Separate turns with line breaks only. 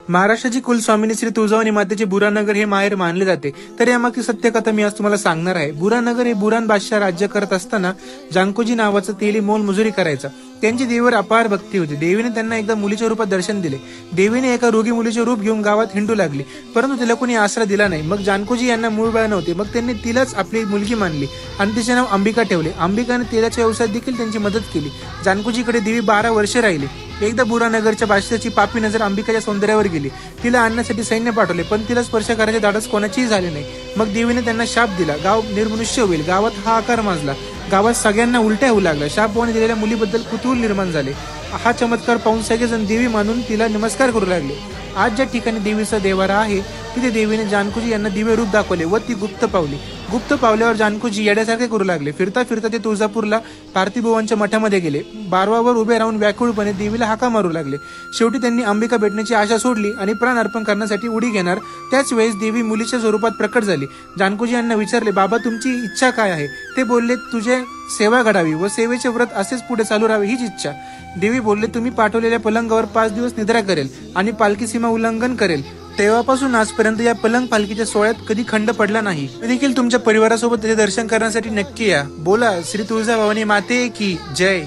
महाराष्ट्राची कुलस्वामिनी श्री तुळजाभवानी मातेचे बुरानगर हे माहेर मानले जाते। तर यामागची सत्यकथा मी आज तुम्हाला सांगणार आहे। बुरानगर हे बुरान बादशाह राज्य करत असताना जानकोजी नावाचा तेली मोलमजुरी करायचा। त्यांची देवीवर अपार भक्ती होती। देवीने त्यांना एकदा मुलीच्या रूपात दर्शन दिले। देवीने एका रोगी मुलीचे रूप घेऊन गावात हिंडू लागली, परंतु तिला कोणी आसरा दिला नाही। मग जानकोजी यांना मूळ बाळ नव्हते, मग त्यांनी तिलाच आपली मुलगी मानली आणि तिचे नाव अंबिका ठेवले। अंबिकाने तेलाच्या व्यवसायात देखील त्यांची मदत केली। जानकोजीकडे देवी 12 वर्षे राहिली। एकदा बुरानगरच्या बादशाहाची पापी नजर अंबिकाच्या सौंदर्यावर गेली। तिला आणण्यासाठी सैन्य पाठवले, पण तिला स्पर्श करायचे धाडस कोणाचीही झाले नाही। मग देवीने त्यांना शाप दिला, गाव निर्मनुष्य होईल। गावात हाहाकार माजला, गावात सगळ्यांना उलट्या होऊ लागला। शापवाने दिलेल्या मुलीबद्दल कुतूहल निर्माण झाले। हा चमत्कार पाहून सगळेजण देवी मानून तिला नमस्कार करू लागले। आज ज्या ठिकाणी देवीचा देवारा आहे तिथे देवीने जानकोजी यांना दिव्य रूप दाखवले व ती गुप्त पावली। गुप्त पावल्यावर जानकोजी येड्यासारखे करू लागले। फिरता फिरता ते तुळजापूरला पार्थिभुवांच्या मठामध्ये गेले। बारवावर उभे राहून व्याकुळपणे देवीला हाका मारू लागले। शेवटी त्यांनी अंबिका भेटण्याची आशा सोडली आणि प्राण अर्पण करण्यासाठी उडी घेणार त्याच वेळेस देवी मुलीच्या स्वरूपात प्रकट झाली। जानकोजी यांना विचारले, बाबा तुमची इच्छा काय आहे? ते बोलले, तुझे सेवा घडावी व सेवेचे व्रत असेच पुढे चालू राहावे हीच इच्छा। देवी बोलले, तुम्ही पाठवलेल्या पलंगावर 5 दिवस निद्रा करेल आणि पालखी सीमा उल्लंघन करेल। तेव्हापासून आजपर्यंत या पलंग पालखीच्या सोहळ्यात कधी खंड पडला नाही। देखील तुमच्या परिवारासोबत त्याचे दर्शन करण्यासाठी नक्की या। बोला श्री तुळजाभवानी माते की जय।